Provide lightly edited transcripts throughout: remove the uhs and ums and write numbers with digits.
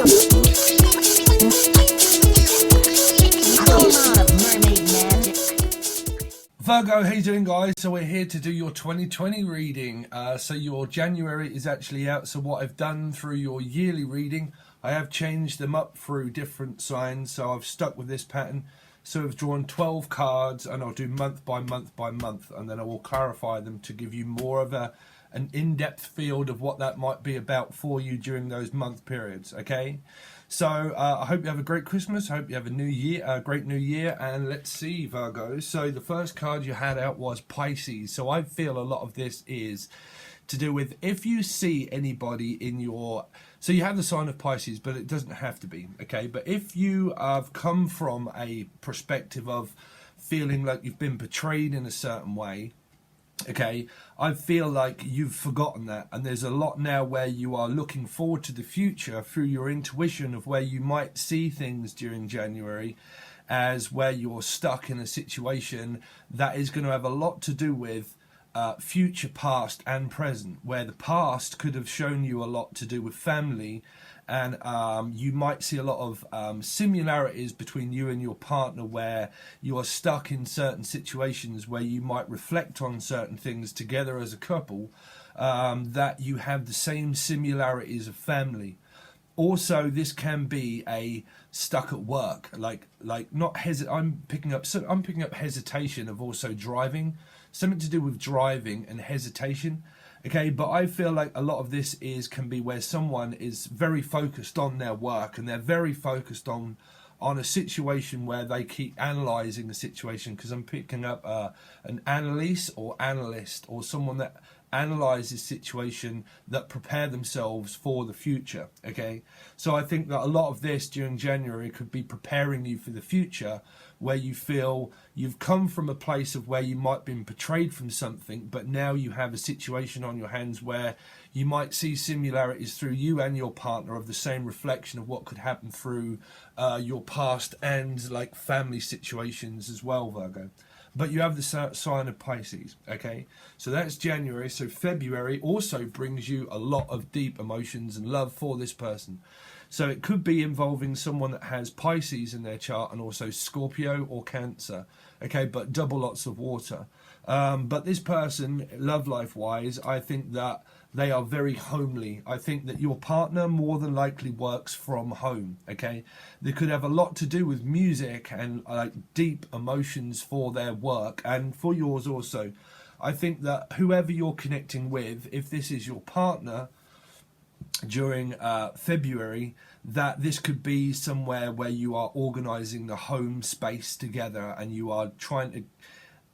Virgo, how you doing, guys? So we're here to do your 2020 reading. So your January is actually out. So what I've done through your yearly reading, I have changed them up through different signs. So I've stuck with this pattern. So I've drawn 12 cards and I'll do month by month by month, and then I will clarify them to give you more of an in-depth field of what that might be about for you during those month periods. Okay, so I hope you have a great Christmas. I hope you have a new year, a great new year. And let's see, Virgo. So the first card you had out was Pisces. So I feel a lot of this is to do with if you see anybody in your, so you have the sign of Pisces, but it doesn't have to be, okay? But if you have come from a perspective of feeling like you've been betrayed in a certain way, okay, I feel like you've forgotten that, and there's a lot now where you are looking forward to the future through your intuition of where you might see things during January as where you're stuck in a situation that is going to have a lot to do with future, past and present, where the past could have shown you a lot to do with family, and you might see a lot of similarities between you and your partner where you are stuck in certain situations where you might reflect on certain things together as a couple, that you have the same similarities of family. Also, this can be a stuck at work, like not I'm picking up hesitation of also driving, something to do with driving and hesitation. Okay, but I feel like a lot of this can be where someone is very focused on their work and they're very focused on a situation where they keep analysing the situation, because I'm picking up an analyst or someone that analyzes situation, that prepare themselves for the future. Okay, so I think that a lot of this during January could be preparing you for the future, where you feel you've come from a place of where you might have been betrayed from something, but now you have a situation on your hands where you might see similarities through you and your partner of the same reflection of what could happen through your past and like family situations as well, Virgo. But you have the sign of Pisces, okay? So that's January. So February also brings you a lot of deep emotions and love for this person. So it could be involving someone that has Pisces in their chart and also Scorpio or Cancer, okay? But double lots of water. But this person, love life-wise, I think that they are very homely. I think that your partner more than likely works from home, okay? They could have a lot to do with music and like deep emotions for their work and for yours also. I think that whoever you're connecting with, if this is your partner during February, that this could be somewhere where you are organizing the home space together and you are trying to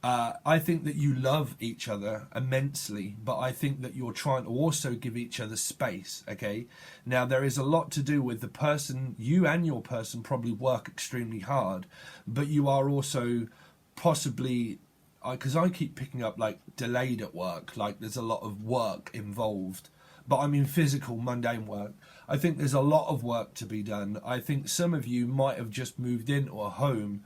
I think that you love each other immensely, but I think that you're trying to also give each other space, okay? Now, there is a lot to do with the person, you and your person probably work extremely hard, but you are also possibly, because I keep picking up like delayed at work, like there's a lot of work involved, but I mean physical, mundane work. I think there's a lot of work to be done. I think some of you might have just moved into a home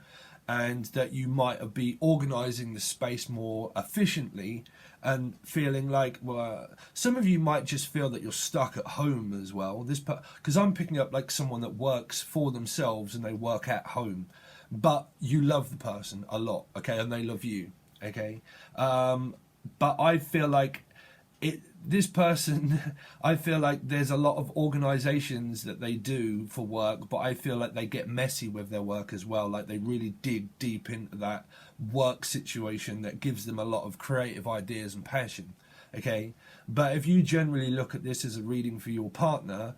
and that you might be organising the space more efficiently and feeling like, well, some of you might just feel that you're stuck at home as well. Because I'm picking up like someone that works for themselves and they work at home, but you love the person a lot, okay, and they love you, okay. But I feel like this person, I feel like there's a lot of organisations that they do for work, but I feel like they get messy with their work as well. Like they really dig deep into that work situation that gives them a lot of creative ideas and passion, okay? But if you generally look at this as a reading for your partner,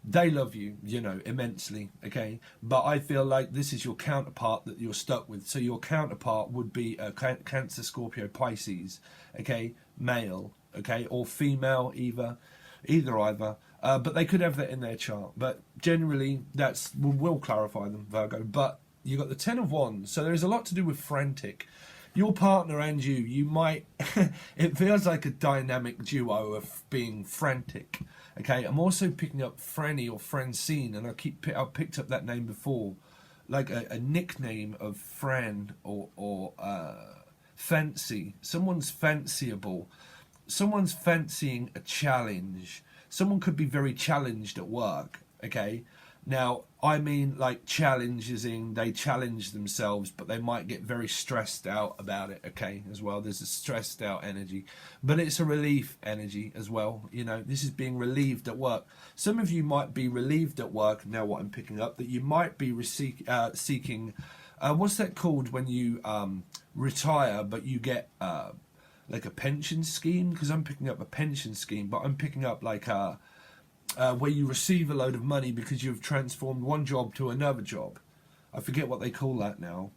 they love you, you know, immensely, okay? But I feel like this is your counterpart that you're stuck with. So your counterpart would be a Cancer, Scorpio, Pisces, okay, male, okay, or female, either. But they could have that in their chart. But generally, we'll clarify them, Virgo. But you got the 10 of Wands, so there is a lot to do with frantic. Your partner and you might, it feels like a dynamic duo of being frantic. Okay, I'm also picking up Franny or Francine, and I've picked up that name before, like a nickname of Fran or fancy. Someone's fanciable. Someone's fancying a challenge. Someone could be very challenged at work, okay? Now, I mean like challenges in, they challenge themselves, but they might get very stressed out about it, okay, as well. There's a stressed out energy, but it's a relief energy as well. You know, this is being relieved at work. Some of you might be relieved at work, now what I'm picking up, that you might be seeking, what's that called when you retire, but you get like a pension scheme? Because I'm picking up a pension scheme, but I'm picking up like a... where you receive a load of money because you've transformed one job to another job. I forget what they call that now.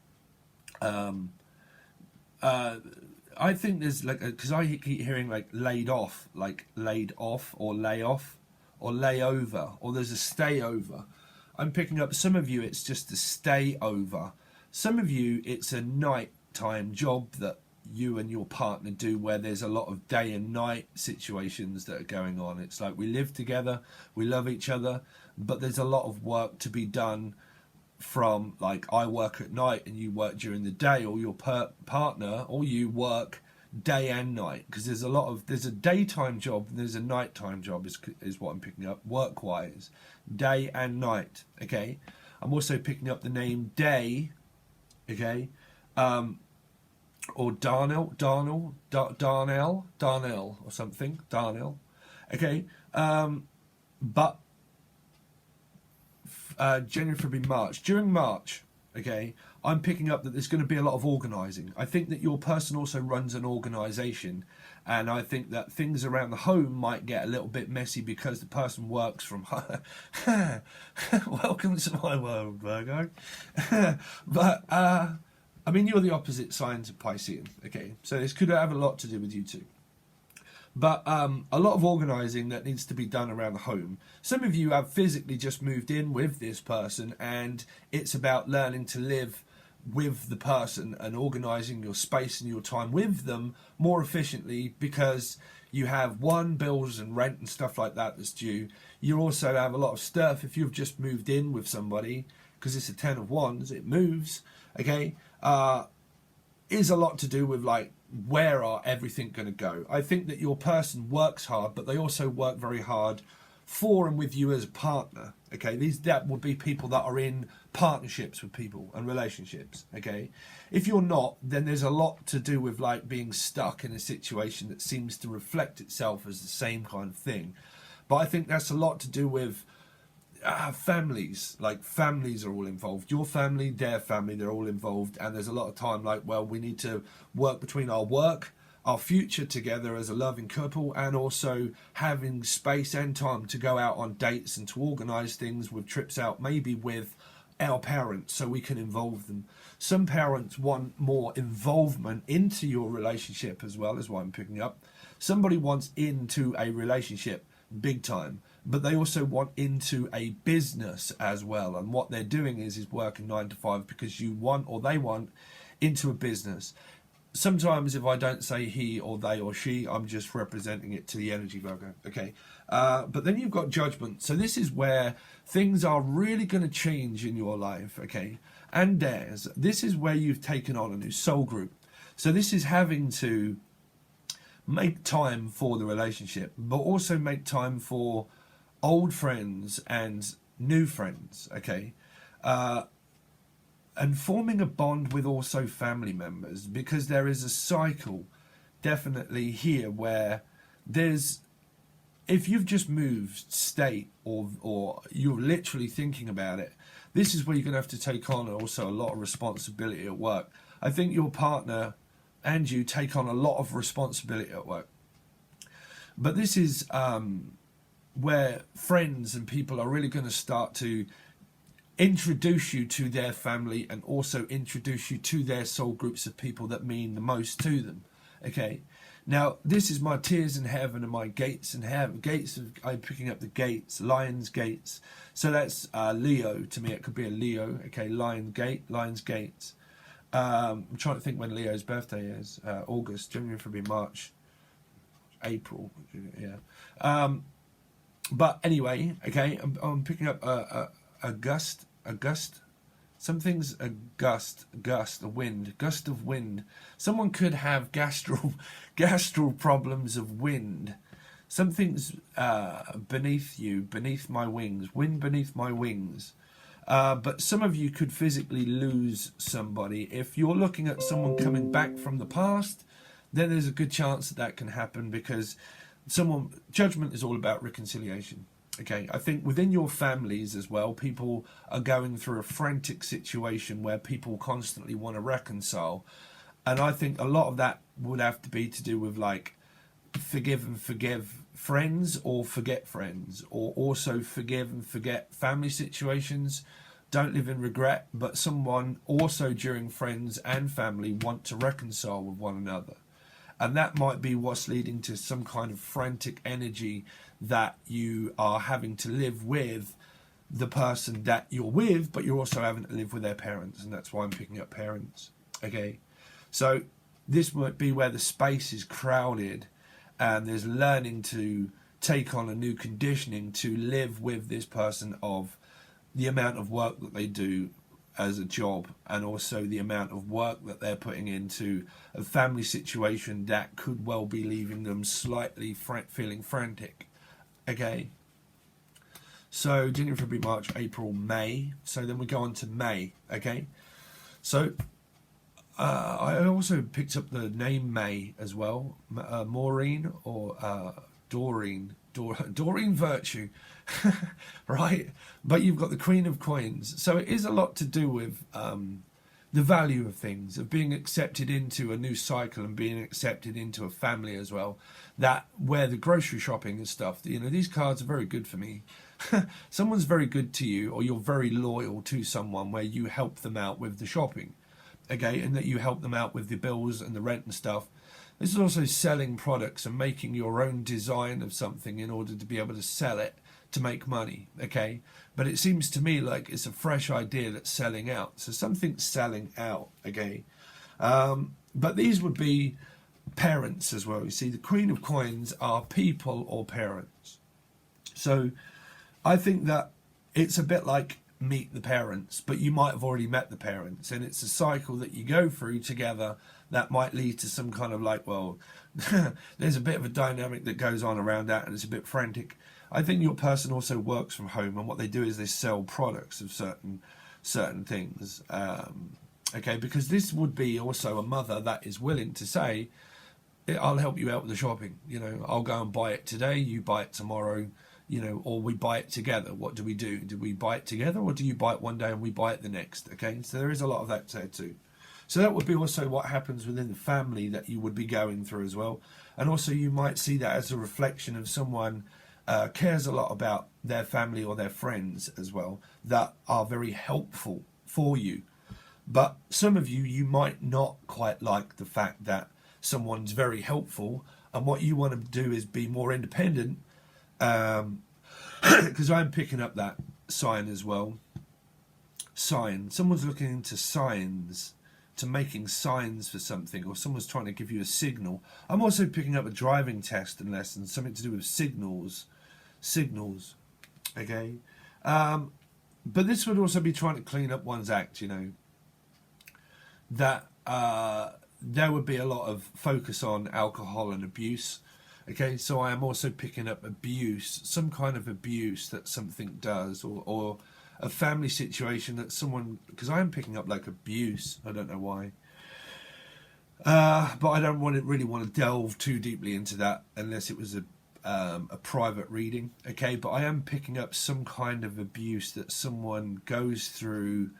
I think there's like, because I keep hearing like laid off or lay off or lay over, or there's a stay over. I'm picking up some of you it's just a stay over. Some of you it's a nighttime job that you and your partner do, where there's a lot of day and night situations that are going on. It's like we live together, we love each other, but there's a lot of work to be done, from like I work at night and you work during the day, or your partner or you work day and night, because there's a daytime job and there's a nighttime job is what I'm picking up work wise, day and night. Okay, I'm also picking up the name Day. Okay, or Darnell or something, Darnell. Okay, but January, February, March. During March, okay, I'm picking up that there's going to be a lot of organising. I think that your person also runs an organisation, and I think that things around the home might get a little bit messy because the person works from home. Welcome to my world, Virgo. But I mean, you're the opposite signs of Piscean, okay? So this could have a lot to do with you too. But a lot of organising that needs to be done around the home. Some of you have physically just moved in with this person, and it's about learning to live with the person and organising your space and your time with them more efficiently, because you have bills and rent and stuff like that that's due. You also have a lot of stuff if you've just moved in with somebody, because it's a 10 of Wands, it moves, okay? Is a lot to do with like, where are everything going to go? I think that your person works hard, but they also work very hard for and with you as a partner. Okay, that would be people that are in partnerships with people and relationships. Okay, if you're not, then there's a lot to do with like being stuck in a situation that seems to reflect itself as the same kind of thing. But I think that's a lot to do with families. Like, families are all involved. Your family, their family, they're all involved, and there's a lot of time like, well, we need to work between our work, our future together as a loving couple, and also having space and time to go out on dates and to organise things, with trips out maybe with our parents so we can involve them. Some parents want more involvement into your relationship as well, is what I'm picking up. Somebody wants into a relationship big time, but they also want into a business as well, and what they're doing is working 9 to 5 because you want, or they want, into a business. Sometimes if I don't say he or they or she, I'm just representing it to the energy, Virgo. Okay, but then you've got Judgment. So this is where things are really going to change in your life, okay, and theirs. This is where you've taken on a new soul group. So this is having to make time for the relationship, but also make time for old friends and new friends, okay, and forming a bond with also family members, because there is a cycle definitely here where there's, if you've just moved state, or you're literally thinking about it, this is where you're going to have to take on also a lot of responsibility at work. I think your partner and you take on a lot of responsibility at work, but this is where friends and people are really going to start to introduce you to their family, and also introduce you to their soul groups of people that mean the most to them. Okay, now this is my tears in heaven and my gates in heaven. I'm picking up the gates, Lion's gates. So that's Leo to me. It could be a Leo. Okay, Lion's gates. I'm trying to think when Leo's birthday is. August, January, February, March, April. Yeah. But anyway, okay, I'm picking up a gust, something's a gust, a wind, gust of wind. Someone could have gastral problems of wind. something's beneath you, beneath my wings, wind beneath my wings. But some of you could physically lose somebody. If you're looking at someone coming back from the past, then there's a good chance that that can happen, because judgment is all about reconciliation. Okay, I think within your families as well, people are going through a frantic situation where people constantly want to reconcile. And I think a lot of that would have to be to do with like forgive and forgive friends, or forget friends, or also forgive and forget family situations. Don't live in regret, but someone also during friends and family want to reconcile with one another. And that might be what's leading to some kind of frantic energy that you are having to live with the person that you're with, but you're also having to live with their parents. And that's why I'm picking up parents. Okay. So this might be where the space is crowded and there's learning to take on a new conditioning to live with this person, of the amount of work that they do as a job, and also the amount of work that they're putting into a family situation that could well be leaving them slightly feeling frantic. Okay, so January, February, March, April, May. So then we go on to May. Okay, so I also picked up the name May as well, Maureen or Doreen Virtue, right? But you've got the Queen of Coins, so it is a lot to do with the value of things, of being accepted into a new cycle and being accepted into a family as well. That where the grocery shopping and stuff, you know, these cards are very good for me. Someone's very good to you, or you're very loyal to someone where you help them out with the shopping, okay, and that you help them out with the bills and the rent and stuff. This is also selling products and making your own design of something in order to be able to sell it to make money, okay? But it seems to me like it's a fresh idea that's selling out. So something's selling out, okay? But these would be parents as well. You see, the Queen of Coins are people or parents. So I think that it's a bit like meet the parents, but you might have already met the parents, and it's a cycle that you go through together that might lead to some kind of like, well, there's a bit of a dynamic that goes on around that, and it's a bit frantic. I think your person also works from home, and what they do is they sell products of certain things, okay, because this would be also a mother that is willing to say, I'll help you out with the shopping, you know, I'll go and buy it today, you buy it tomorrow, you know, or we buy it together. What do we do? Do we buy it together, or do you buy it one day and we buy it the next? Okay, so there is a lot of that there too. So that would be also what happens within the family that you would be going through as well. And also you might see that as a reflection of someone cares a lot about their family or their friends as well, that are very helpful for you. But some of you might not quite like the fact that someone's very helpful, and what you want to do is be more independent, because I'm picking up that sign as well. Sign. Someone's looking into signs, to making signs for something, or someone's trying to give you a signal. I'm also picking up a driving test and lesson, something to do with signals, okay? But this would also be trying to clean up one's act, you know, that there would be a lot of focus on alcohol and abuse. Okay, so I am also picking up abuse, some kind of abuse that something does, or a family situation that someone, because I am picking up like abuse, I don't know why. But I don't really want to delve too deeply into that unless it was a private reading. Okay, but I am picking up some kind of abuse that someone goes through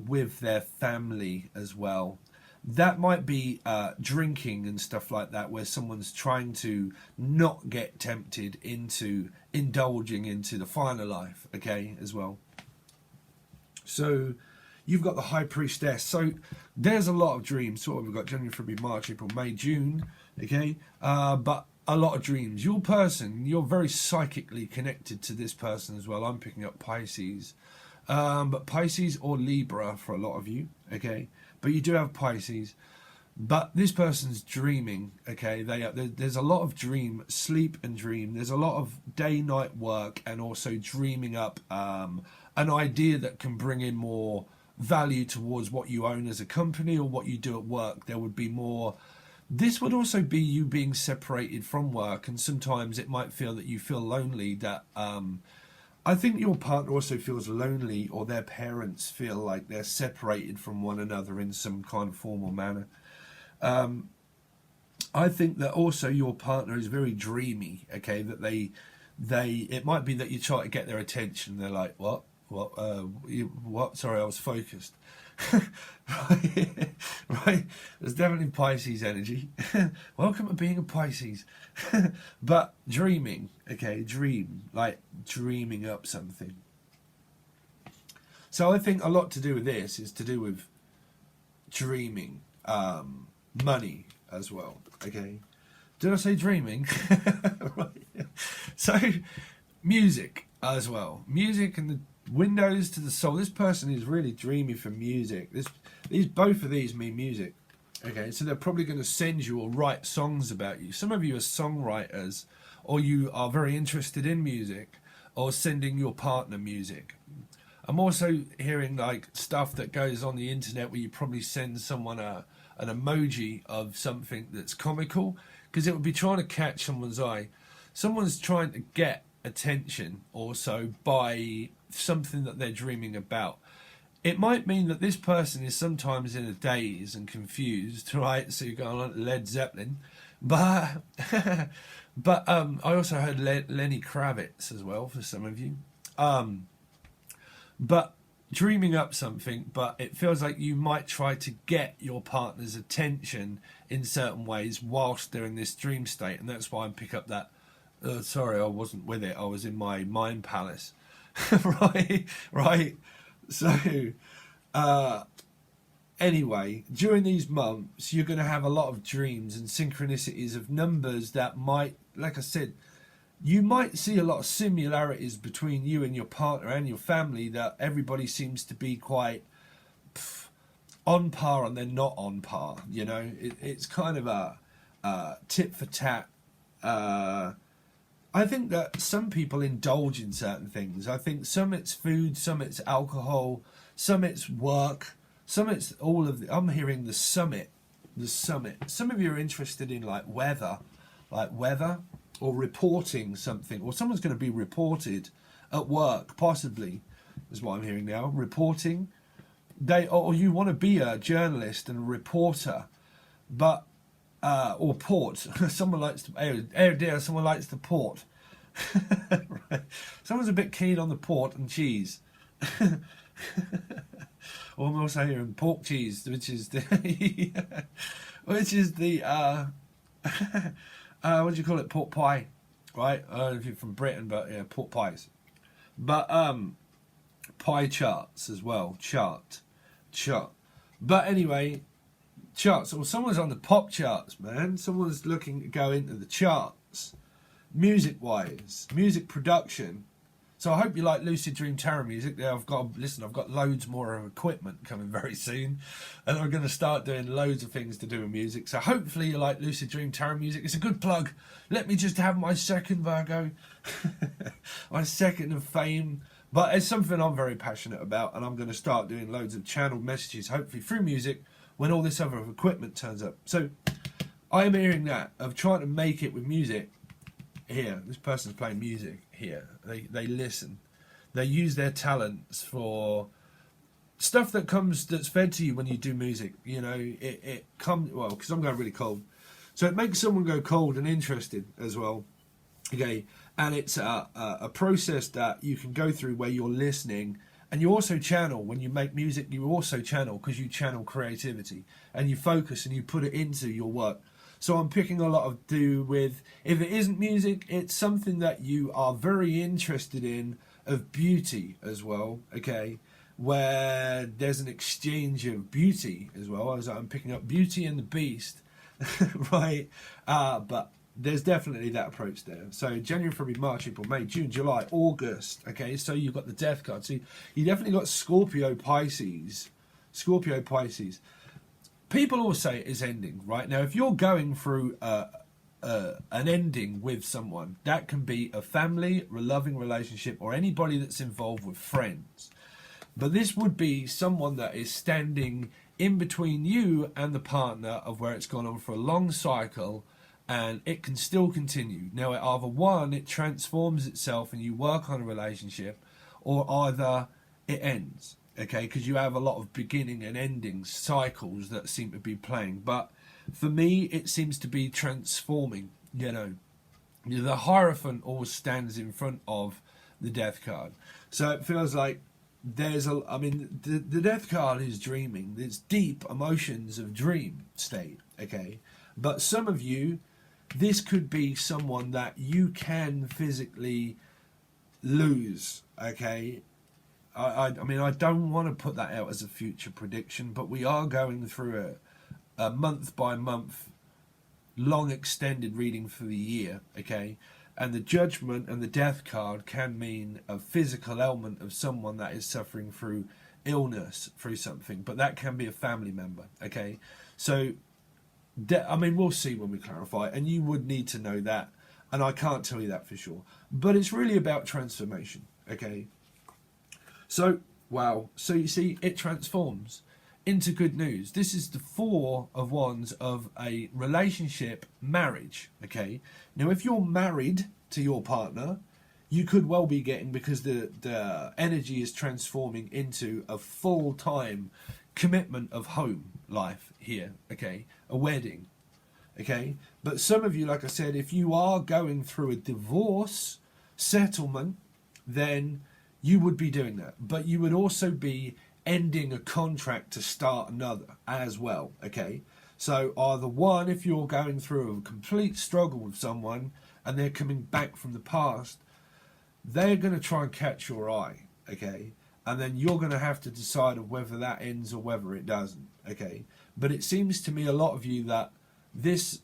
with their family as well. That might be drinking and stuff like that, where someone's trying to not get tempted into indulging into the finer life, okay, as well. So you've got the High Priestess. So there's a lot of dreams. So we've got January, February, March, April, May, June, okay, but a lot of dreams. Your person, you're very psychically connected to this person as well. I'm picking up Pisces, but Pisces or Libra for a lot of you, okay. But you do have Pisces, but this person's dreaming, okay? There's a lot of dream, sleep and dream. There's a lot of day-night work, and also dreaming up an idea that can bring in more value towards what you own as a company or what you do at work. There would be more This would also be you being separated from work, and sometimes it might feel that you feel lonely. That I think your partner also feels lonely, or their parents feel like they're separated from one another in some kind of formal manner. I think that also your partner is very dreamy. Okay, that they it might be that you try to get their attention. They're like, what? What? Sorry, I was focused. right. There's definitely Pisces energy. Welcome to being a Pisces. But dreaming, okay, like dreaming up something. So I think a lot to do with this is to do with dreaming, money as well. Okay, did I say dreaming? Right. So music as well. Music and the windows to the soul. This person is really dreamy for music. Both of these mean music. Okay, so they're probably going to send you or write songs about you. Some of you are songwriters, or you are very interested in music, or sending your partner music. I'm also hearing like stuff that goes on the internet where you probably send someone an emoji of something that's comical, because it would be trying to catch someone's eye. Someone's trying to get attention also by something that they're dreaming about. It might mean that this person is sometimes in a daze and confused, right? So you're going on Led Zeppelin, but I also heard Lenny Kravitz as well for some of you. But dreaming up something, but it feels like you might try to get your partner's attention in certain ways whilst they're in this dream state, and that's why I pick up that. Sorry, I wasn't with it. I was in my mind palace. right. So, anyway, during these months, you're going to have a lot of dreams and synchronicities of numbers that might, like I said, you might see a lot of similarities between you and your partner and your family, that everybody seems to be quite on par and they're not on par. You know, it's kind of a tit for tat. I think that some people indulge in certain things. I think some it's food, some it's alcohol, some it's work, some it's all of the... I'm hearing the summit. Some of you are interested in like weather or reporting something, or someone's going to be reported at work, possibly, is what I'm hearing now. Reporting. Or you want to be a journalist and a reporter, but... or port. Someone likes to... someone likes the port. Right. Someone's a bit keen on the port and cheese. Or I'm also hearing pork cheese, which is the... what do you call it? Pork pie. Right? I don't know if you're from Britain, but yeah, pork pies. But pie charts as well. Chart. But anyway... charts, or someone's on the pop charts, man. Someone's looking to go into the charts, music wise, music production. So I hope you like Lucid Dream Tarot music. I've got loads more equipment coming very soon, and I'm going to start doing loads of things to do with music. So hopefully you like Lucid Dream Tarot music. It's a good plug. Let me just have my second, Virgo. My second of fame. But it's something I'm very passionate about, and I'm going to start doing loads of channeled messages, hopefully through music, when all this other equipment turns up. So I am hearing that, of trying to make it with music here. This person's playing music here. They listen. They use their talents for stuff that's fed to you when you do music. You know, it comes, well, because I'm going really cold. So it makes someone go cold and interested as well. Okay, and it's a process that you can go through where you're listening. And you also channel. When you make music, you also channel, because you channel creativity and you focus and you put it into your work. So I'm picking a lot of do with, if it isn't music, it's something that you are very interested in, of beauty as well, okay, where there's an exchange of beauty as well. As I'm picking up Beauty and the Beast, right? But there's definitely that approach there. So January, February, March, April, May, June, July, August. Okay, so you've got the Death card. So you definitely got Scorpio, Pisces. People always say it is ending, right? Now, if you're going through an ending with someone, that can be a family, a loving relationship, or anybody that's involved with friends. But this would be someone that is standing in between you and the partner of where it's gone on for a long cycle, and it can still continue. Now, either one, it transforms itself and you work on a relationship, or either it ends, okay? Because you have a lot of beginning and ending cycles that seem to be playing. But for me, it seems to be transforming, you know. The Hierophant always stands in front of the Death card. So it feels like there's a, I mean, the Death card is dreaming. It's deep emotions of dream state, okay? But some of you, this could be someone that you can physically lose, okay? I mean, I don't want to put that out as a future prediction, but we are going through a month by month long extended reading for the year, okay? And the Judgment and the Death card can mean a physical element of someone that is suffering through illness, through something, but that can be a family member, okay? So I mean, we'll see when we clarify, and you would need to know that, and I can't tell you that for sure. But it's really about transformation, okay? So, wow. So you see, it transforms into good news. This is the Four of Wands of a relationship, marriage, okay? Now, if you're married to your partner, you could well be getting, because the energy is transforming into a full-time commitment of home life here, okay? A wedding, okay? But some of you, like I said, if you are going through a divorce settlement, then you would be doing that. But you would also be ending a contract to start another as well, okay? So either one, if you're going through a complete struggle with someone and they're coming back from the past, they're going to try and catch your eye, okay? And then you're going to have to decide of whether that ends or whether it doesn't, okay? But it seems to me, a lot of you, that this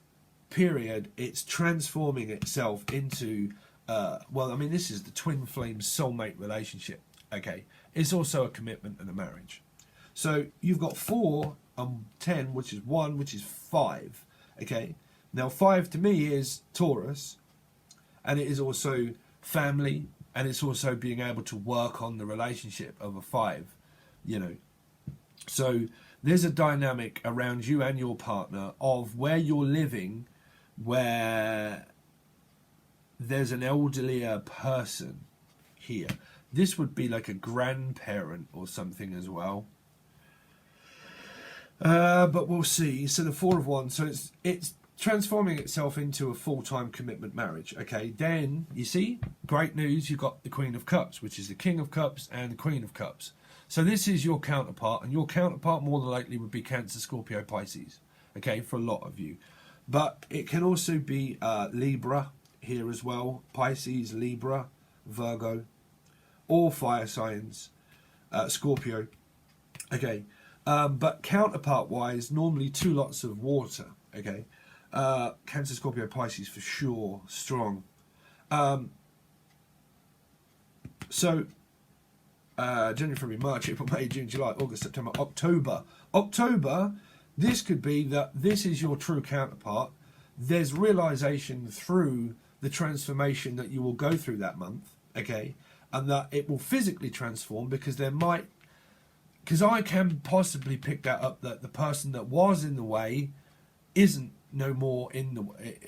period, it's transforming itself into, well, I mean, this is the twin flame soulmate relationship, okay? It's also a commitment and a marriage. So you've got 4 and 10, which is 1, which is 5, okay? Now, 5 to me is Taurus, and it is also family, and it's also being able to work on the relationship of a 5, you know. So there's a dynamic around you and your partner of where you're living, where there's an elderlier person here. This would be like a grandparent or something as well. But we'll see. So the 4 of Wands, so it's transforming itself into a full-time commitment marriage, okay? Then, you see, great news, you've got the Queen of Cups, which is the King of Cups and the Queen of Cups. So this is your counterpart, and your counterpart more than likely would be Cancer, Scorpio, Pisces, okay, for a lot of you. But it can also be Libra here as well, Pisces, Libra, Virgo, all fire signs, Scorpio, okay? But counterpart-wise, normally 2 lots of water, okay? Cancer, Scorpio, Pisces for sure, strong. So January, February, March, April, May, June, July, August, September, October. October, this could be that this is your true counterpart. There's realization through the transformation that you will go through that month, okay? And that it will physically transform, because there might, because I can possibly pick that up, that the person that was in the way isn't no more in the way,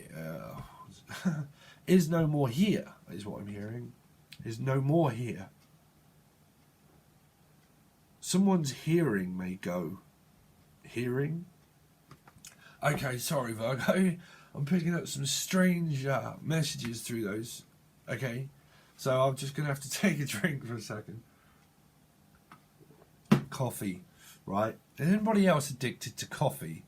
is no more here, is what I'm hearing. Is no more here. Someone's hearing may go. Hearing? Okay, sorry Virgo. I'm picking up some strange messages through those. Okay, so I'm just going to have to take a drink for a second. Coffee, right? Is anybody else addicted to coffee?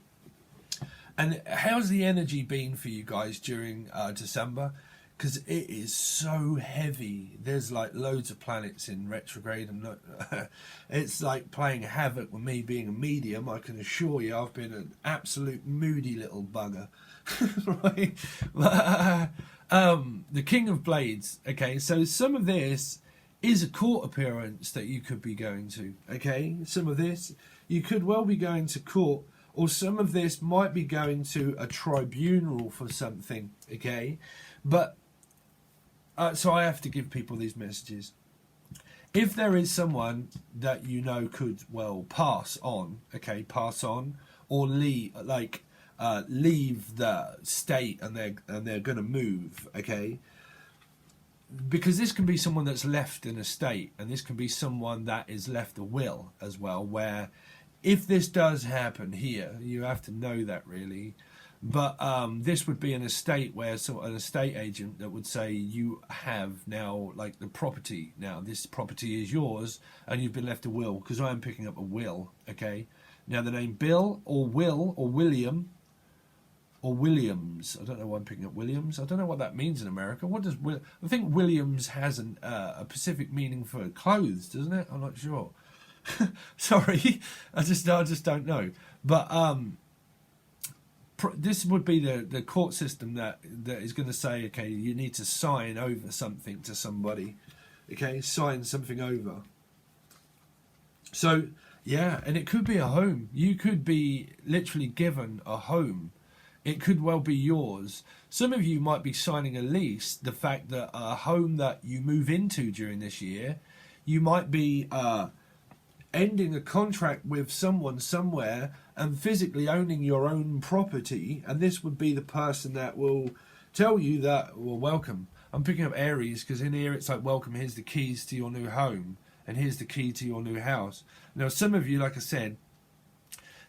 And how's the energy been for you guys during December? Because it is so heavy. There's like loads of planets in retrograde, and it's like playing havoc with me being a medium. I can assure you, I've been an absolute moody little bugger. Right? The King of Blades. Okay, so some of this is a court appearance that you could be going to. Okay, some of this you could well be going to court, or some of this might be going to a tribunal for something. Okay, but so I have to give people these messages. if there is someone that you know could, well, pass on, okay, pass on, or leave, like leave the state, and they're going to move, okay, because this can be someone that's left an estate, and this can be someone that is left a will as well, where if this does happen here, you have to know that really. But this would be an estate where an estate agent that would say you have now, like, the property. Now this property is yours, and you've been left a will, because I am picking up a will. Okay. Now the name Bill or Will or William or Williams. I don't know why I'm picking up Williams. I don't know what that means in America. What does I think Williams has a specific meaning for clothes, doesn't it? I'm not sure. Sorry, I just don't know. But this would be the court system that is going to say, okay, you need to sign over something to somebody, okay, sign something over. So yeah, and it could be a home. You could be literally given a home. It could well be yours. Some of you might be signing a lease. The fact that a home that you move into during this year, you might be ending a contract with someone somewhere and physically owning your own property, and this would be the person that will tell you that, well, welcome. I'm picking up Aries because in here it's like, welcome, here's the keys to your new home, and here's the key to your new house. Now some of you, like I said,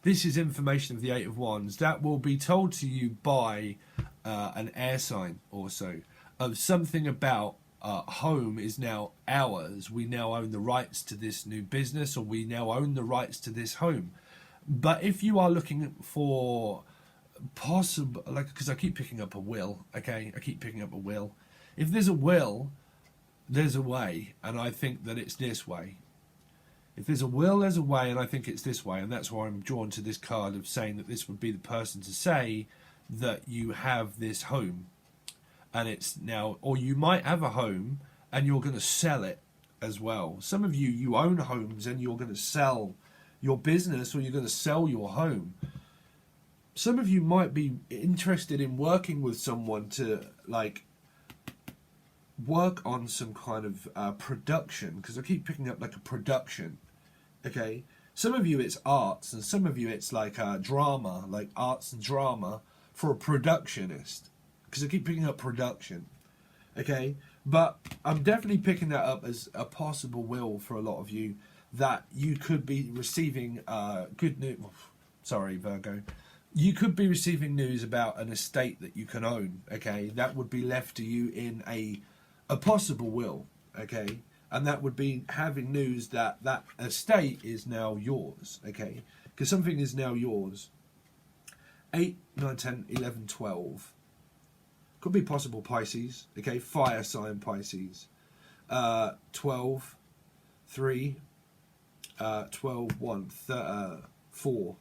this is information of the Eight of Wands that will be told to you by an air sign also, of something about home is now ours. We now own the rights to this new business, or we now own the rights to this home. But if you are looking for possible, like, because I keep picking up a will, okay, I keep picking up a will. If there's a will, there's a way, and I think that it's this way. If there's a will, there's a way, and I think it's this way, and that's why I'm drawn to this card of saying that this would be the person to say that you have this home. And it's now, or you might have a home and you're going to sell it as well. Some of you, you own homes and you're going to sell your business, or you're going to sell your home. Some of you might be interested in working with someone to, like, work on some kind of production, because I keep picking up like a production, okay? Some of you it's arts, and some of you it's like drama, like arts and drama for a productionist, because I keep picking up production, okay? But I'm definitely picking that up as a possible will for a lot of you, that you could be receiving good news. Sorry, Virgo. You could be receiving news about an estate that you can own, okay? That would be left to you in a possible will, okay? And that would be having news that that estate is now yours, okay? Because something is now yours. 8, 9, 10, 11, 12. Could be possible Pisces, okay? Fire sign Pisces. 12, 3, 12, 1, 4.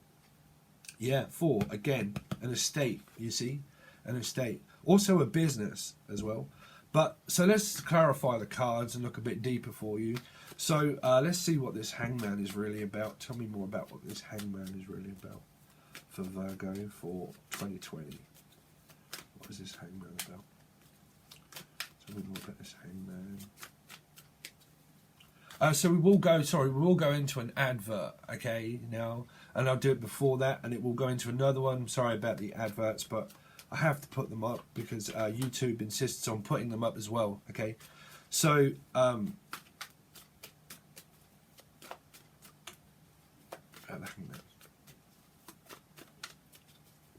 Yeah, 4. Again, an estate, you see? An estate. Also a business as well. But, so let's clarify the cards and look a bit deeper for you. So, let's see what this Hangman is really about. Tell me more about what this Hangman is really about for Virgo for 2020. What is this Hangman about? Tell me more about this Hangman. So we will go into an advert, okay, now, and I'll do it before that, and it will go into another one. Sorry about the adverts, but I have to put them up because YouTube insists on putting them up as well, okay? So,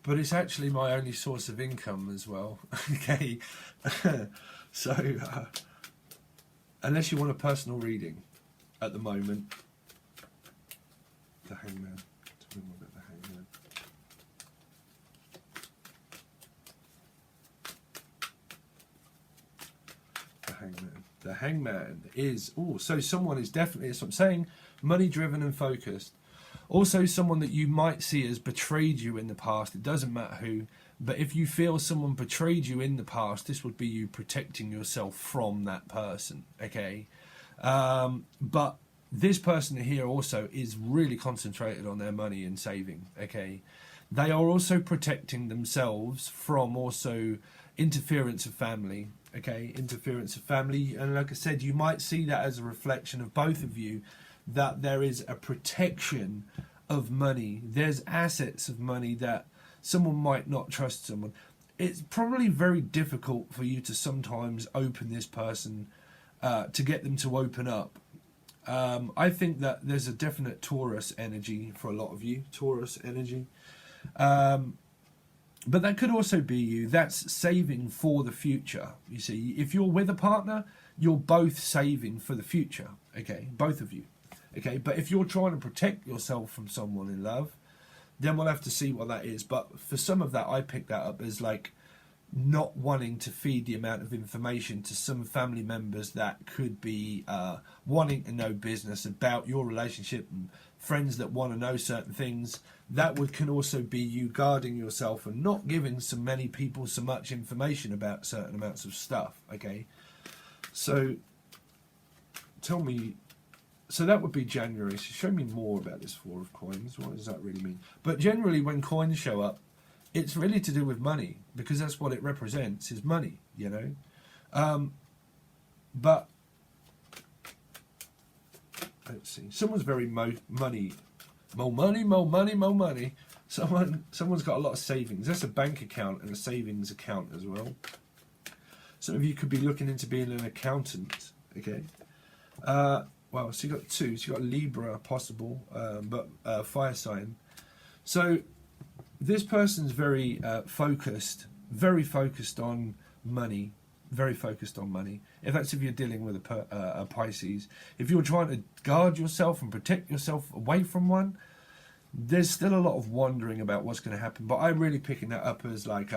but it's actually my only source of income as well, okay? So, unless you want a personal reading at the moment, the Hangman. Tell me more about the Hangman. The Hangman. The Hangman is, so someone is definitely, as I'm saying, money driven and focused. Also someone that you might see has betrayed you in the past. It doesn't matter who, but if you feel someone betrayed you in the past, this would be you protecting yourself from that person, okay? But this person here also is really concentrated on their money and saving, okay? They are also protecting themselves from also interference of family, okay, interference of family. And like I said, you might see that as a reflection of both of you, that there is a protection of money. There's assets of money that someone might not trust someone. It's probably very difficult for you to sometimes open this person, to get them to open up. I think that there's a definite Taurus energy for a lot of you, Taurus energy. But that could also be you. That's saving for the future. You see, if you're with a partner, you're both saving for the future. Okay, both of you. Okay, but if you're trying to protect yourself from someone in love, then we'll have to see what that is. But for some of that, I picked that up as like not wanting to feed the amount of information to some family members that could be wanting to know business about your relationship, and friends that want to know certain things. That can also be you guarding yourself and not giving so many people so much information about certain amounts of stuff. Okay, so tell me, so that would be January. So show me more about this Four of Coins. What does that really mean? But generally when coins show up, it's really to do with money, because that's what it represents, is money, you know. But let's see, someone's very more money. Someone's got a lot of savings. That's a bank account and a savings account as well. Some of you could be looking into being an accountant. Okay. Well, so you got two. So you got Libra possible, but fire sign. So this person's very focused on money. Very focused on money. If you're dealing with a Pisces, if you're trying to guard yourself and protect yourself away from one, there's still a lot of wondering about what's going to happen. But I'm really picking that up as like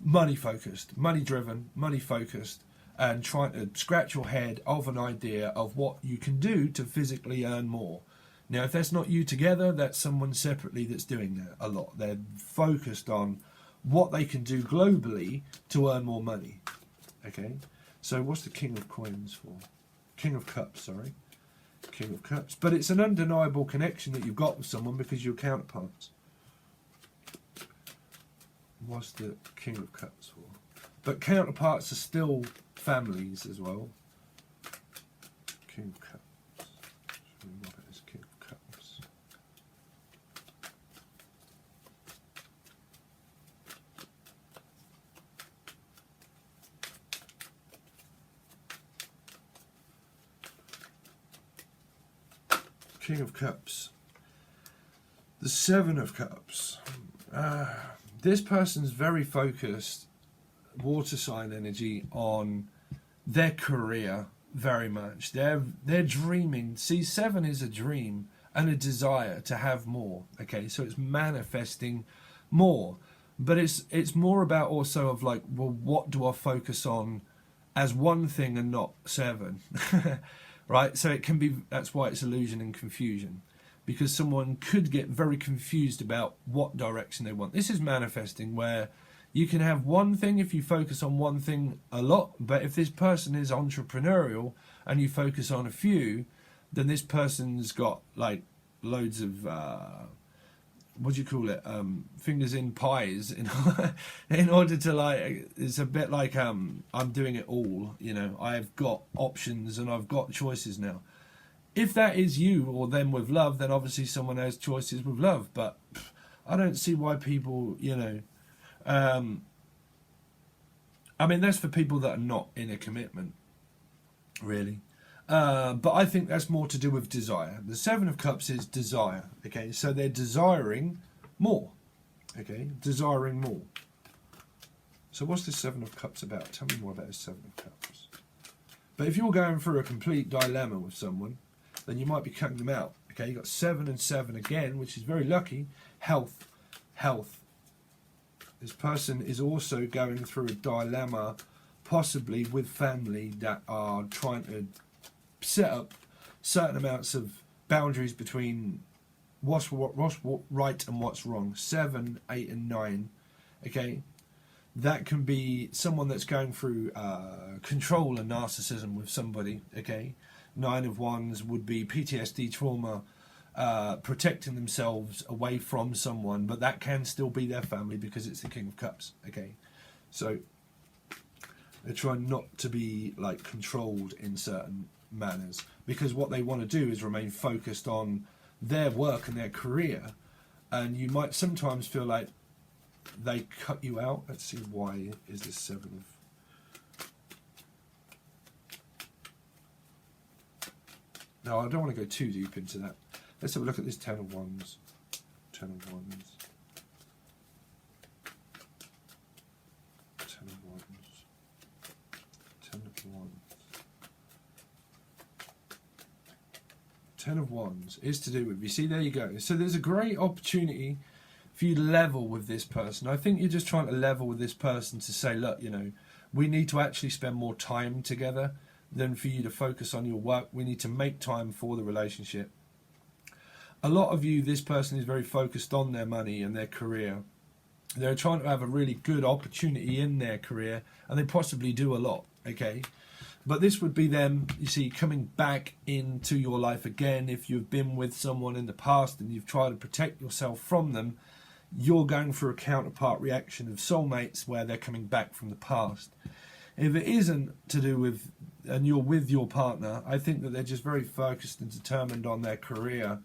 money focused, money driven, money focused, and trying to scratch your head of an idea of what you can do to physically earn more. Now, if that's not you together, that's someone separately that's doing that a lot. They're focused on what they can do globally to earn more money. Okay, so what's the King of Coins for? King of Cups, sorry. King of Cups. But it's an undeniable connection that you've got with someone because you're counterparts. What's the King of Cups for? But counterparts are still families as well. King of Cups. What is King of Cups? King of Cups. The Seven of Cups. This person's very focused, water sign energy, on their career very much. They're dreaming. See, seven is a dream and a desire to have more. Okay, so it's manifesting more. But it's more about also of like, well, what do I focus on as one thing and not seven? Right? So it can be, that's why it's illusion and confusion. Because someone could get very confused about what direction they want. This is manifesting, where you can have one thing if you focus on one thing a lot, but if this person is entrepreneurial and you focus on a few, then this person's got like loads of what do you call it, fingers in pies in order to, like, it's a bit like I'm doing it all, you know, I've got options and I've got choices now. If that is you or them with love, then obviously someone has choices with love. But I don't see why people, you know, I mean, that's for people that are not in a commitment, really. But I think that's more to do with desire. The Seven of Cups is desire, okay? So they're desiring more, okay? Desiring more. So what's the Seven of Cups about? Tell me more about the Seven of Cups. But if you're going through a complete dilemma with someone, then you might be cutting them out. Okay, you've got 7 and 7 again, which is very lucky. Health. This person is also going through a dilemma, possibly with family, that are trying to set up certain amounts of boundaries between what's right and what's wrong. 7, 8 and 9. Okay, that can be someone that's going through control and narcissism with somebody. Okay, 9 of Wands would be PTSD, trauma, protecting themselves away from someone, but that can still be their family because it's the King of Cups. Okay, so They're trying not to be like controlled in certain manners, because what they want to do is remain focused on their work and their career. And you might sometimes feel like they cut you out. Let's see, why is this 7 of... No, I don't want to go too deep into that. Let's have a look at this 10 of Wands. 10 of Wands. 10 of Wands. 10 of Wands. 10 of Wands is to do with, you see, there you go. So there's a great opportunity for you to level with this person. I think you're just trying to level with this person to say, look, you know, we need to actually spend more time together than for you to focus on your work. We need to make time for the relationship. A lot of you, this person is very focused on their money and their career. They're trying to have a really good opportunity in their career, and they possibly do a lot, okay? But this would be them, you see, coming back into your life again. If you've been with someone in the past and you've tried to protect yourself from them, you're going through a counterpart reaction of soulmates where they're coming back from the past. If it isn't to do with, and you're with your partner, I think that they're just very focused and determined on their career,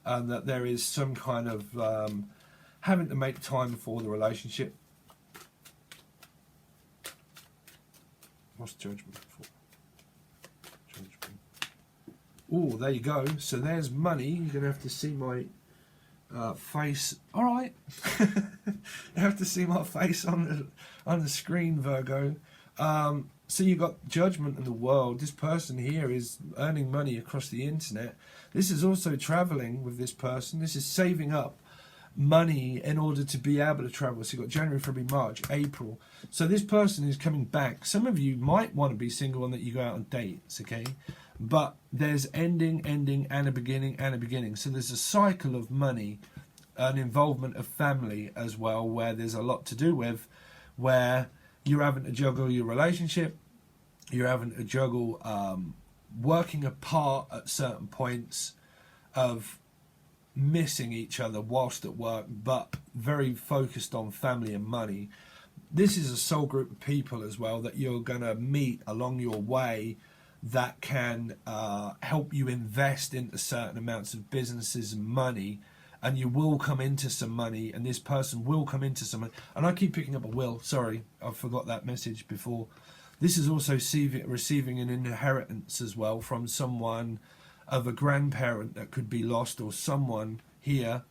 and that there is some kind of having to make time for the relationship. What's judgment for? Judgment. Oh, there you go. So there's money. You're going to have to see my face. All right. You have to see my face on the screen, Virgo. So you've got judgment in the world. This person here is earning money across the internet. This is also traveling with this person. This is saving up money in order to be able to travel. So you've got January, February, March, April. So this person is coming back. Some of you might want to be single and that you go out on dates, okay? But there's ending, and a beginning, and a beginning. So there's a cycle of money, an involvement of family as well, where there's a lot to do with, where you're having to juggle your relationship, you're having to juggle working apart at certain points of missing each other whilst at work, but very focused on family and money. This is a soul group of people as well that you're going to meet along your way that can help you invest into certain amounts of businesses and money, and you will come into some money, and this person will come into some money. And I keep picking up a will, sorry, I forgot that message before. This is also receiving an inheritance as well from someone, of a grandparent that could be lost, or someone here.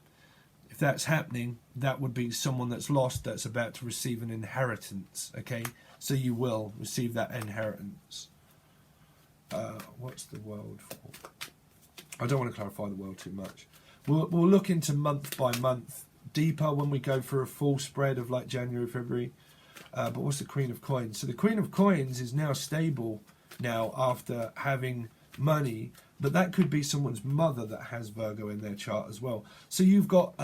If that's happening, that would be someone that's lost that's about to receive an inheritance, okay? So you will receive that inheritance. What's the world for? I don't want to clarify the world too much. We'll look into month by month deeper when we go for a full spread of like January, February. But what's the Queen of Coins? So the Queen of Coins is now stable now after having money, but that could be someone's mother that has Virgo in their chart as well. So you've got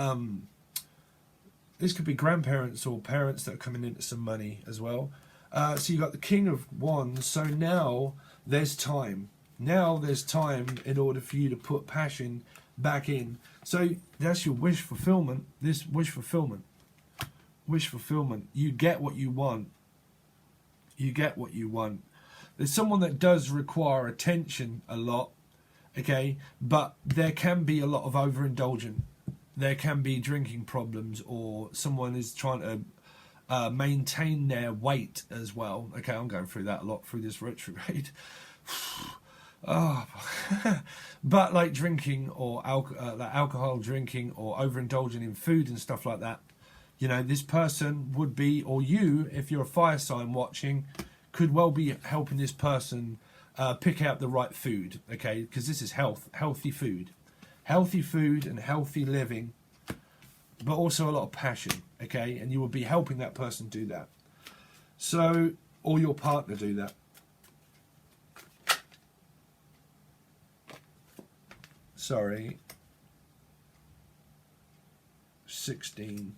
this could be grandparents or parents that are coming into some money as well. So you've got the King of Wands. So now there's time. Now there's time in order for you to put passion back in. So that's your wish fulfillment. This wish fulfillment. Wish fulfillment. You get what you want. You get what you want. There's someone that does require attention a lot, okay? But there can be a lot of overindulgence. There can be drinking problems, or someone is trying to maintain their weight as well. Okay, I'm going through that a lot through this retrograde. Oh, but like drinking or like alcohol drinking or overindulging in food and stuff like that. You know, this person would be, or you, if you're a fire sign watching, could well be helping this person pick out the right food, okay? Because this is healthy food and healthy living, but also a lot of passion, okay? And you will be helping that person do that. So, or your partner do that. Sorry. 16.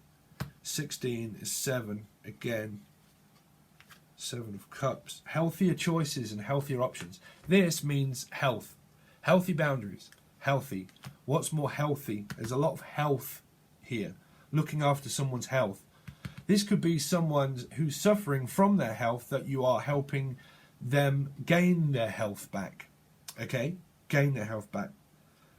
16 is 7 again. 7 of Cups. Healthier choices and healthier options. This means health. Healthy boundaries. Healthy. What's more healthy? There's a lot of health here. Looking after someone's health. This could be someone who's suffering from their health that you are helping them gain their health back. Okay? Gain their health back.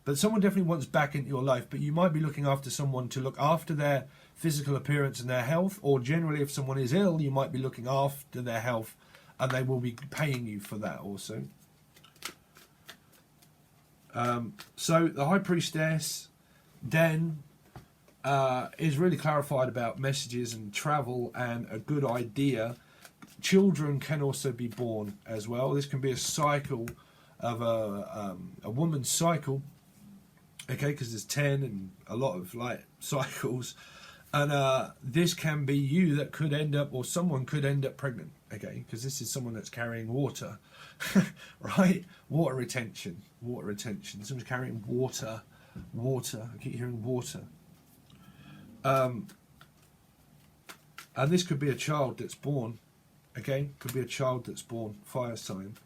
But someone definitely wants back into your life, but you might be looking after someone to look after their physical appearance and their health, or generally if someone is ill, you might be looking after their health and they will be paying you for that also. So the High Priestess then is really clarified about messages and travel and a good idea. Children can also be born as well. This can be a cycle of a woman's cycle, okay, because there's 10 and a lot of like cycles, and this can be you that could end up, or someone could end up pregnant, okay, because this is someone that's carrying water, right? Water retention. Someone's carrying water. I keep hearing water. And this could be a child that's born, okay? Could be a child that's born, fire sign.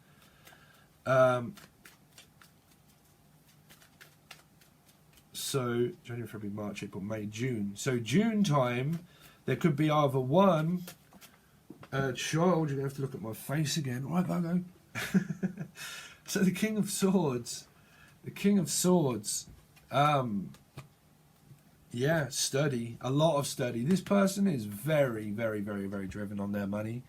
So January, February, March, April, May, June. So June time, there could be either one child. You're gonna have to look at my face again. All right, Virgo. So the King of Swords. Yeah, study. A lot of study. This person is very, very, very, very driven on their money,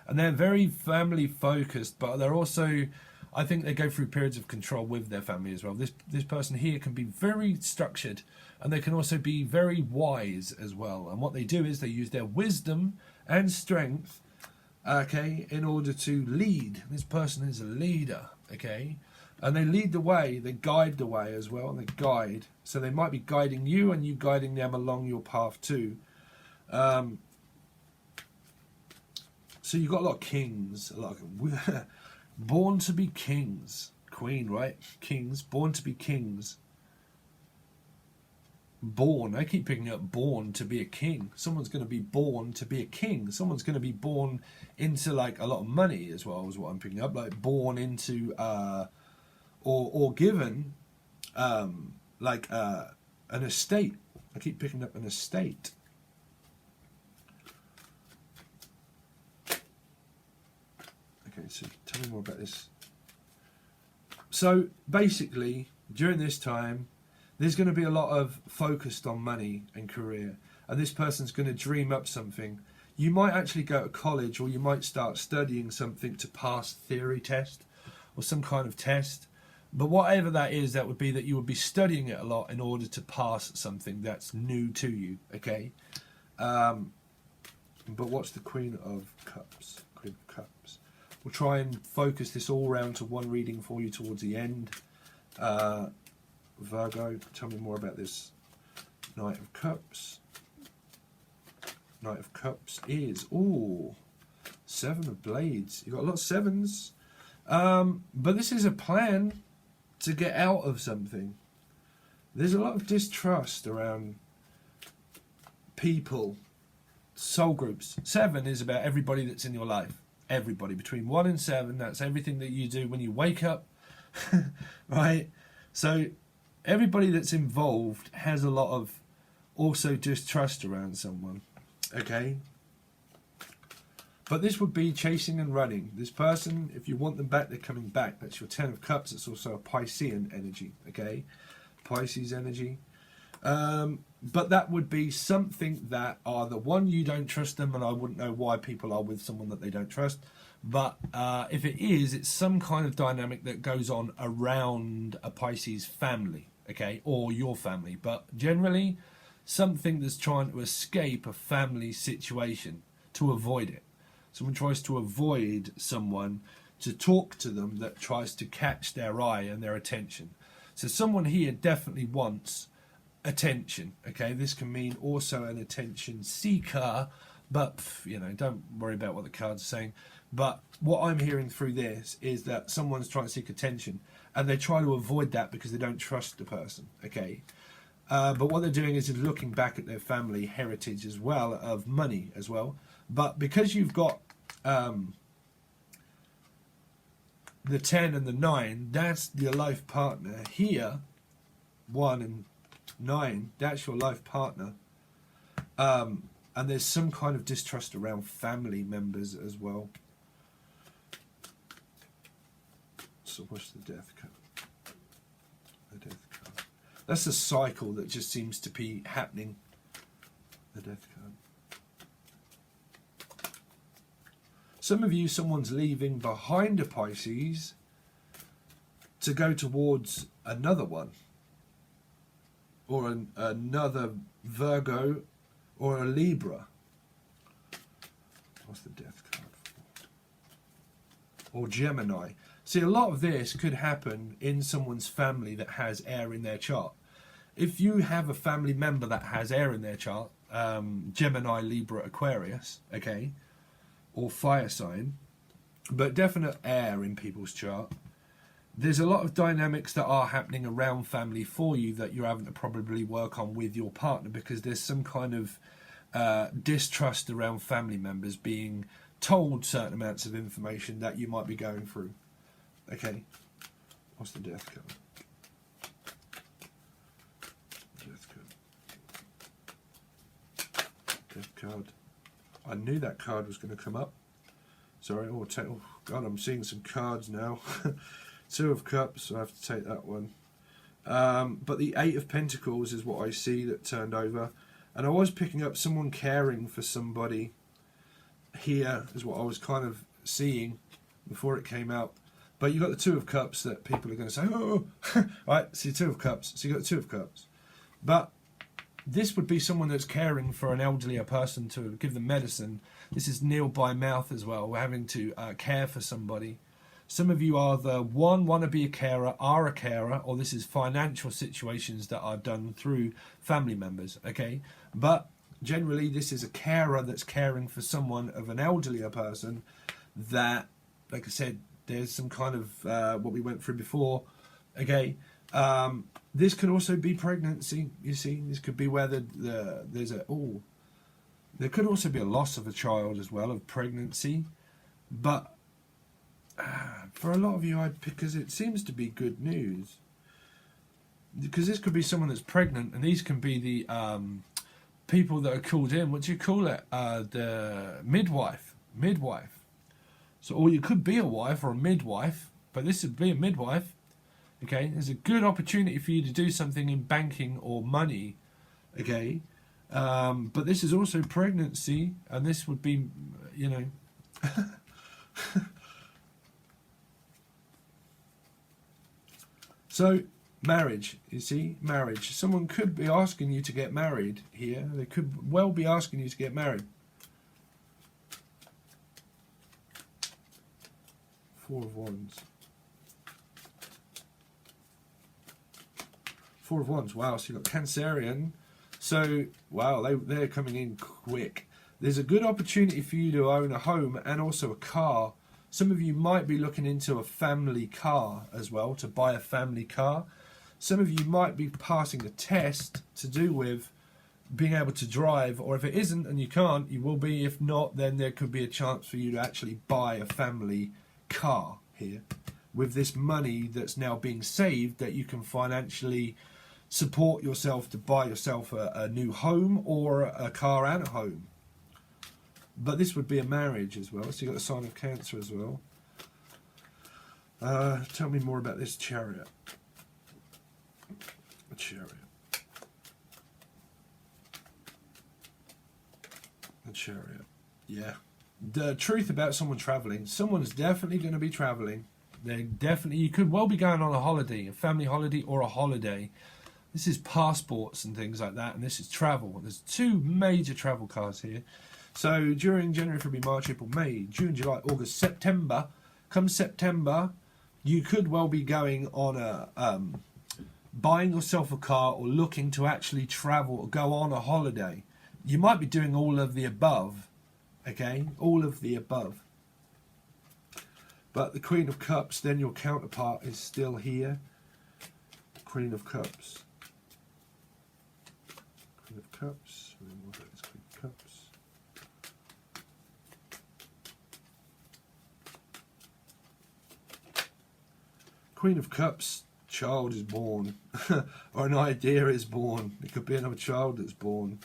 and they're very family focused. But they're also, I think they go through periods of control with their family as well. This person here can be very structured, and they can also be very wise as well. And what they do is they use their wisdom and strength, okay, in order to lead. This person is a leader, okay, and they lead the way. They guide the way as well. They guide, so they might be guiding you, and you guiding them along your path too. So you've got a lot of kings, a lot of born to be kings. Queen, right? Kings, born to be kings. Born, I keep picking up born to be a king. Someone's going to be born to be a king. Someone's going to be born into like a lot of money as well, is what I'm picking up. Like born into, or given, like an estate. I keep picking up an estate. Okay, so tell me more about this. So basically, during this time, there's going to be a lot of focused on money and career, and this person's going to dream up something. You might actually go to college, or you might start studying something to pass theory test or some kind of test. But whatever that is, that would be that you would be studying it a lot in order to pass something that's new to you, okay? But what's the Queen of Cups? Queen of Cups. We'll try and focus this all round to one reading for you towards the end. Virgo, tell me more about this Knight of Cups. Knight of Cups is, ooh, Seven of Blades. You've got a lot of sevens. But this is a plan to get out of something. There's a lot of distrust around people, soul groups. 7 is about everybody that's in your life. Everybody. Between 1 and 7, that's everything that you do when you wake up. Right? So everybody that's involved has a lot of also distrust around someone. Okay? But this would be chasing and running. This person, if you want them back, they're coming back. That's your 10 of Cups. It's also a Piscean energy. Okay? Pisces energy. But that would be something that either one, you don't trust them, and I wouldn't know why people are with someone that they don't trust. But if it is, it's some kind of dynamic that goes on around a Pisces family, okay, or your family. But generally, something that's trying to escape a family situation, to avoid it. Someone tries to avoid someone, to talk to them that tries to catch their eye and their attention. So someone here definitely wants attention, okay? This can mean also an attention seeker, but you know, don't worry about what the cards are saying. But what I'm hearing through this is that someone's trying to seek attention, and they try to avoid that because they don't trust the person, okay? But what they're doing is looking back at their family heritage as well, of money as well. But because you've got the 10 and the 9, that's your life partner. Here, 1 and 9, that's your life partner. And there's some kind of distrust around family members as well. So what's the death card? The death card. That's a cycle that just seems to be happening. The death card. Some of you, someone's leaving behind a Pisces to go towards another one. Or another Virgo or a Libra. What's the death card for? Or Gemini. See, a lot of this could happen in someone's family that has air in their chart. If you have a family member that has air in their chart, Gemini, Libra, Aquarius, okay, or fire sign, but definite air in people's chart, there's a lot of dynamics that are happening around family for you that you're having to probably work on with your partner, because there's some kind of distrust around family members being told certain amounts of information that you might be going through. Okay, what's the death card? Death card. Death card. I knew that card was going to come up. Sorry, oh God, I'm seeing some cards now. Two of Cups, so I have to take that one. But the Eight of Pentacles is what I see that turned over. And I was picking up someone caring for somebody. Here is what I was kind of seeing before it came out. But you've got the Two of Cups that people are going to say, oh, right, see, Two of Cups. So you've got the Two of Cups. But this would be someone that's caring for an elderly person to give them medicine. This is kneel by mouth as well. We're having to care for somebody. Some of you are the one, want to be a carer, are a carer, or this is financial situations that are done through family members, okay? But generally this is a carer that's caring for someone of an elderly person that, like I said, there's some kind of what we went through before, okay? This could also be pregnancy, you see. This could be where there's a, there could also be a loss of a child as well, of pregnancy. But for a lot of you, because it seems to be good news. Because this could be someone that's pregnant, and these can be the people that are called in. What do you call it? The midwife. Midwife. So, or you could be a wife or a midwife, but this would be a midwife. Okay, there's a good opportunity for you to do something in banking or money. Okay, but this is also pregnancy, and this would be, you know. So, marriage, you see, marriage. Someone could be asking you to get married here. They could well be asking you to get married. Four of Wands. Four of Wands, wow, so you've got Cancerian. So, wow, they're coming in quick. There's a good opportunity for you to own a home and also a car. Some of you might be looking into a family car as well, to buy a family car. Some of you might be passing a test to do with being able to drive, or if it isn't and you can't, you will be. If not, then there could be a chance for you to actually buy a family car here. With this money that's now being saved, that you can financially support yourself to buy yourself a new home or a car and a home. But this would be a marriage as well. So you've got the sign of Cancer as well. Tell me more about this Chariot. A Chariot. A Chariot. Yeah. The truth about someone travelling. Someone's definitely going to be travelling. They definitely. You could well be going on a holiday, a family holiday or a holiday. This is passports and things like that, and this is travel. There's two major travel cards here. So during January, February, March, April, May, June, July, August, September, come September, you could well be going on a buying yourself a car or looking to actually travel or go on a holiday. You might be doing all of the above, okay? All of the above. But the Queen of Cups, then your counterpart is still here. Queen of Cups. Queen of Cups. Queen of Cups. Queen of Cups, child is born, or an idea is born. It could be another child that's born.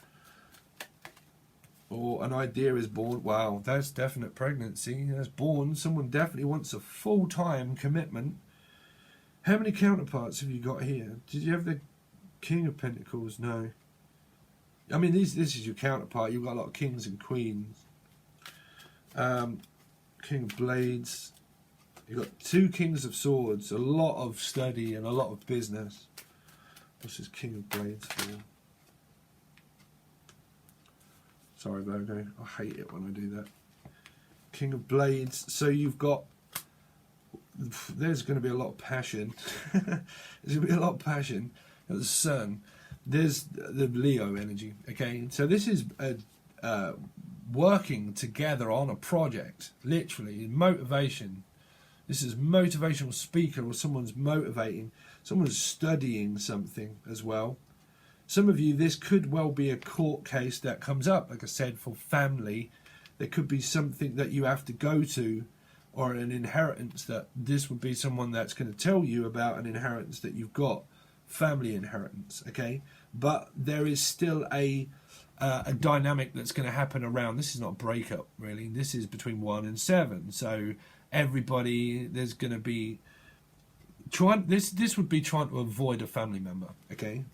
or an idea is born. Wow, that's definite pregnancy. That's born. Someone definitely wants a full-time commitment. How many counterparts have you got here? Did you have the King of Pentacles? No. I mean, this is your counterpart. You've got a lot of kings and queens. King of Blades. You've got 2 Kings of Swords. A lot of study and a lot of business. What's this King of Blades for? Sorry, Virgo. I hate it when I do that. King of Blades. So you've got... There's going to be a lot of passion. There's going to be a lot of passion. There's the Sun. There's the Leo energy. Okay, so this is working together on a project. Literally, motivation. This is motivational speaker, or someone's motivating. Someone's studying something as well. Some of you, this could well be a court case that comes up. Like I said, for family, there could be something that you have to go to, or an inheritance that this would be someone that's going to tell you about an inheritance that you've got, family inheritance, okay? But there is still a dynamic that's going to happen around. This is not a breakup, really. This is between 1 and 7. So everybody, there's going to be this would be trying to avoid a family member, okay?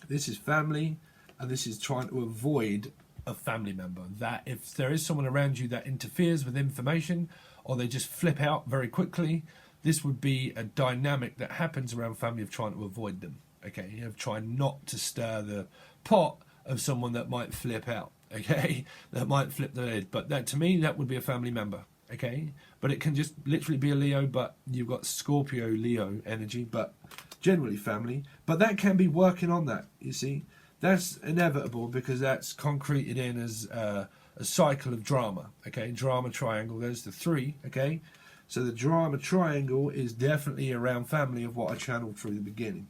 This is family, and this is trying to avoid a family member. That if there is someone around you that interferes with information, or they just flip out very quickly, this would be a dynamic that happens around family of trying to avoid them. Okay, of trying not to stir the pot of someone that might flip out. Okay, that might flip the lid. But that, to me, that would be a family member. Okay, but it can just literally be a Leo. But you've got Scorpio, Leo energy, but generally family. But that can be working on that. You see, that's inevitable because that's concreted in as a cycle of drama. Okay, drama triangle. There's the 3. Okay, so the drama triangle is definitely around family of what I channeled through the beginning.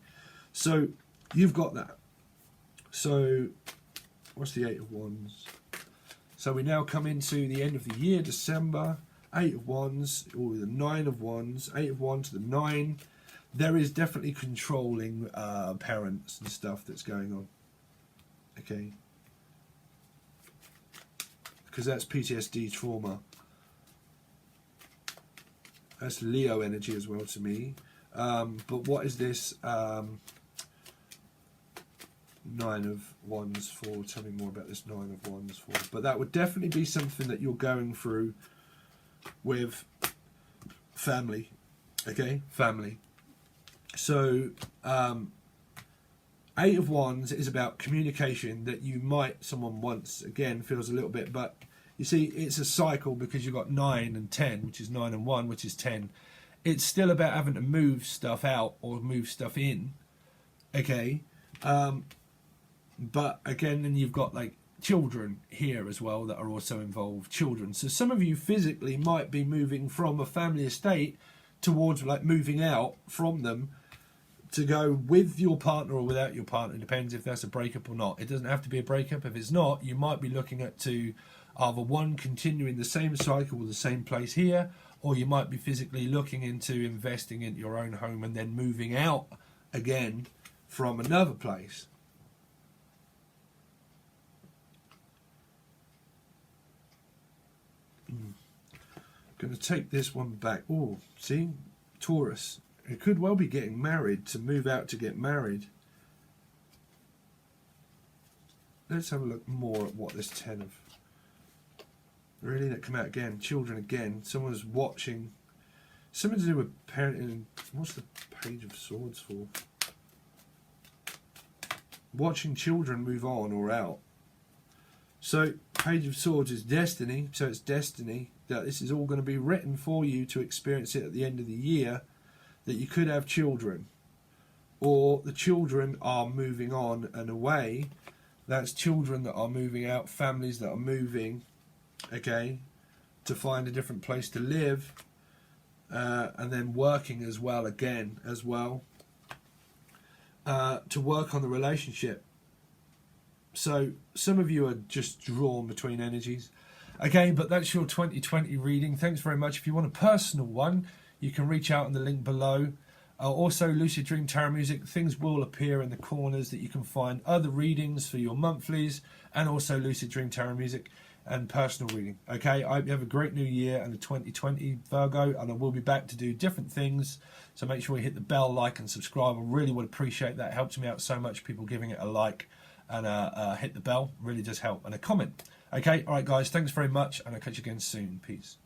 So you've got that. So what's the 8 of Wands? So we now come into the end of the year, December. 8 of Wands, or the 9 of Wands. 8 of Wands to the 9. There is definitely controlling parents and stuff that's going on. Okay. Because that's PTSD trauma. That's Leo energy as well to me. But what is this 9 of Wands for? Tell me more about this 9 of Wands for. But that would definitely be something that you're going through with family. Okay, family. So 8 of Wands is about communication that you might, someone once again feels a little bit, but you see it's a cycle because you've got 9 and 10, which is 9 and 1, which is 10. It's still about having to move stuff out or move stuff in. Okay. But again, then you've got like children here as well that are also involved. Children. So some of you physically might be moving from a family estate towards like moving out from them to go with your partner or without your partner. It depends if that's a breakup or not. It doesn't have to be a breakup. If it's not, you might be looking at to either one, continuing the same cycle with the same place here, or you might be physically looking into investing in your own home and then moving out again from another place. Going to take this one back. Oh, see? Taurus. It could well be getting married, to move out to get married. Let's have a look more at what this 10 of... Really, that come out again. Children again. Someone's watching. Something to do with parenting. What's the Page of Swords for? Watching children move on or out. So, Page of Swords is destiny. So it's destiny that this is all going to be written for you to experience it at the end of the year. That you could have children. Or the children are moving on and away. That's children that are moving out. Families that are moving. Okay, to find a different place to live, and then working as well again as well to work on the relationship. So some of you are just drawn between energies. Okay, but that's your 2020 reading. Thanks very much. If you want a personal one, you can reach out on the link below. Also, Lucid Dream Tarot Music, things will appear in the corners that you can find other readings for your monthlies, and also Lucid Dream Tarot Music and personal reading. Okay, I hope you have a great new year and a 2020, Virgo, and I will be back to do different things. So make sure you hit the bell, like and subscribe. I really would appreciate that. It helps me out so much, people giving it a like and hit the bell. Really does help. And a comment. Okay, all right, guys, thanks very much, and I'll catch you again soon. Peace.